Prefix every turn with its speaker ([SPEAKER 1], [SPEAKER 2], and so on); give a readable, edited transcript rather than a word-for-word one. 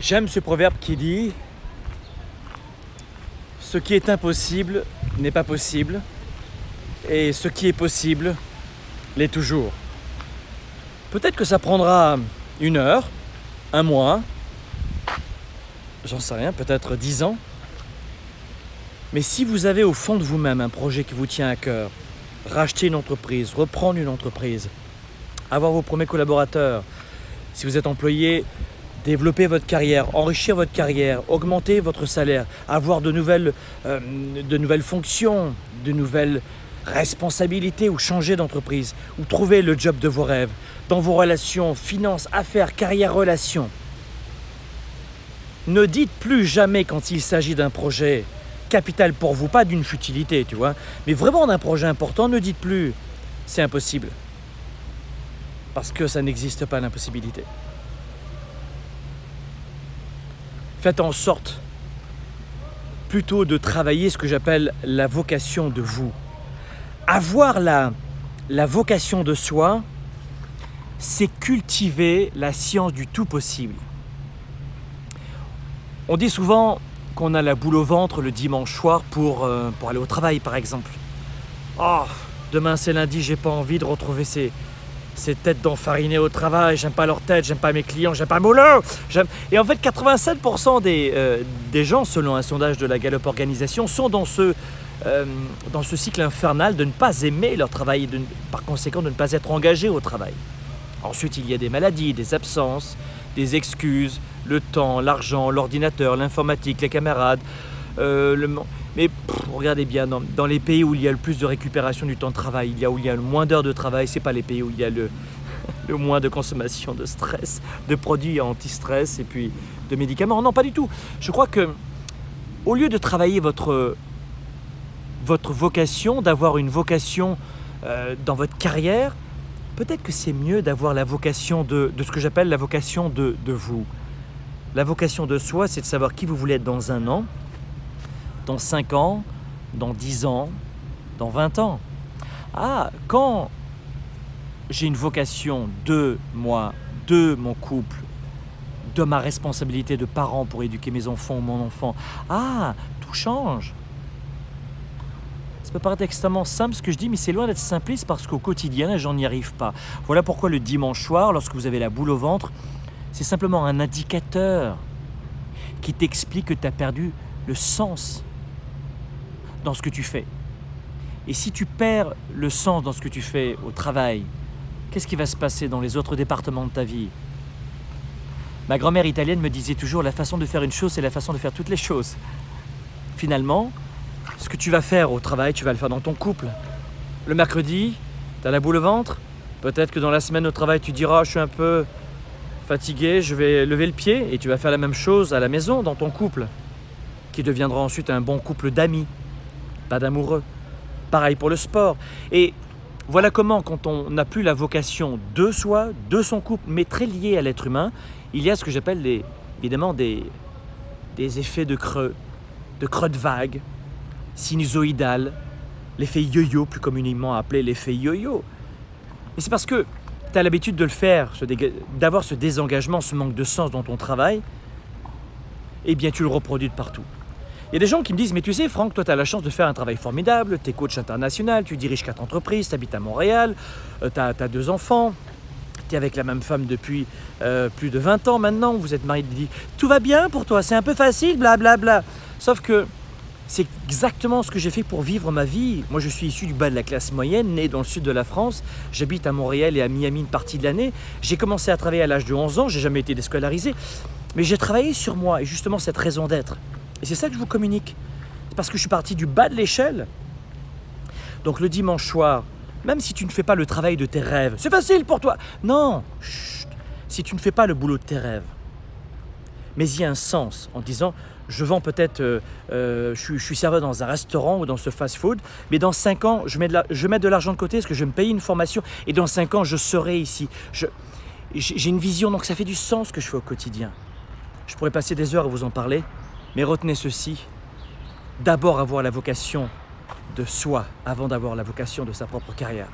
[SPEAKER 1] J'aime ce proverbe qui dit « Ce qui est impossible n'est pas possible et ce qui est possible l'est toujours ». Peut-être que ça prendra 1 heure, 1 mois, j'en sais rien, peut-être 10 ans. Mais si vous avez au fond de vous-même un projet qui vous tient à cœur, racheter une entreprise, reprendre une entreprise, avoir vos premiers collaborateurs, si vous êtes employé, développer votre carrière, enrichir votre carrière, augmenter votre salaire, avoir de nouvelles fonctions, de nouvelles responsabilités ou changer d'entreprise ou trouver le job de vos rêves dans vos relations, finances, affaires, carrière, relations. Ne dites plus jamais quand il s'agit d'un projet capital pour vous, pas d'une futilité, tu vois, mais vraiment d'un projet important, ne dites plus c'est impossible. Parce que ça n'existe pas l'impossibilité. Faites en sorte plutôt de travailler ce que j'appelle la vocation de vous. Avoir la vocation de soi, c'est cultiver la science du tout possible. On dit souvent qu'on a la boule au ventre le dimanche soir pour aller au travail, par exemple. Oh, demain c'est lundi, j'ai pas envie de retrouver ces têtes d'enfarinés au travail, j'aime pas leur tête, j'aime pas mes clients, j'aime pas le boulot. Et en fait, 87% des gens, selon un sondage de la Gallup Organisation, sont dans ce cycle infernal de ne pas aimer leur travail et par conséquent de ne pas être engagés au travail. Ensuite, il y a des maladies, des absences, des excuses, le temps, l'argent, l'ordinateur, l'informatique, les camarades. Mais regardez bien, dans les pays où il y a le plus de récupération du temps de travail, où il y a le moins d'heures de travail, ce n'est pas les pays où il y a le moins de consommation de stress, de produits anti-stress et puis de médicaments. Non, pas du tout. Je crois que au lieu de travailler votre vocation, d'avoir une vocation dans votre carrière, peut-être que c'est mieux d'avoir la vocation de ce que j'appelle la vocation de vous. La vocation de soi, c'est de savoir qui vous voulez être dans 1 an, dans 5 ans, dans 10 ans, dans 20 ans. Ah, quand j'ai une vocation de moi, de mon couple, de ma responsabilité de parent pour éduquer mes enfants ou mon enfant, ah, tout change. Ça peut paraître extrêmement simple ce que je dis, mais c'est loin d'être simpliste parce qu'au quotidien, j'en n'y arrive pas. Voilà pourquoi le dimanche soir, lorsque vous avez la boule au ventre, c'est simplement un indicateur qui t'explique que tu as perdu le sens dans ce que tu fais. Et si tu perds le sens dans ce que tu fais au travail, qu'est-ce qui va se passer dans les autres départements de ta vie? Ma grand-mère italienne me disait toujours la façon de faire une chose, c'est la façon de faire toutes les choses. Finalement, ce que tu vas faire au travail, tu vas le faire dans ton couple. Le mercredi, tu as la boule au ventre. Peut-être que dans la semaine au travail, tu diras « je suis un peu fatigué, je vais lever le pied » et tu vas faire la même chose à la maison, dans ton couple, qui deviendra ensuite un bon couple d'amis, pas d'amoureux. Pareil pour le sport. Et voilà comment, quand on n'a plus la vocation de soi, de son couple, mais très liée à l'être humain, il y a ce que j'appelle évidemment des effets de creux de vague, sinusoïdal, l'effet yo-yo, plus communément appelé l'effet yo-yo. Et c'est parce que tu as l'habitude de le faire, d'avoir ce désengagement, ce manque de sens dans ton travail, eh bien tu le reproduis de partout. Il y a des gens qui me disent « Mais tu sais Franck, toi tu as la chance de faire un travail formidable, tu es coach international, tu diriges 4 entreprises, tu habites à Montréal, tu as 2 enfants, tu es avec la même femme depuis plus de 20 ans maintenant, vous êtes mariés, tout va bien pour toi, c'est un peu facile, blablabla. » Sauf que c'est exactement ce que j'ai fait pour vivre ma vie. Moi, je suis issu du bas de la classe moyenne, né dans le sud de la France. J'habite à Montréal et à Miami une partie de l'année. J'ai commencé à travailler à l'âge de 11 ans, j'ai jamais été déscolarisé. Mais j'ai travaillé sur moi et justement cette raison d'être. Et c'est ça que je vous communique. C'est parce que je suis parti du bas de l'échelle. Donc le dimanche soir, même si tu ne fais pas le travail de tes rêves, c'est facile pour toi. Non, chut, si tu ne fais pas le boulot de tes rêves, mais il y a un sens en disant je vends peut-être, je suis serveur dans un restaurant ou dans ce fast-food, mais dans 5 ans, je mets de l'argent de côté parce que je vais me payer une formation et dans 5 ans, je serai ici. J'ai une vision, donc ça fait du sens ce que je fais au quotidien. Je pourrais passer des heures à vous en parler, mais retenez ceci, d'abord avoir la vocation de soi avant d'avoir la vocation de sa propre carrière.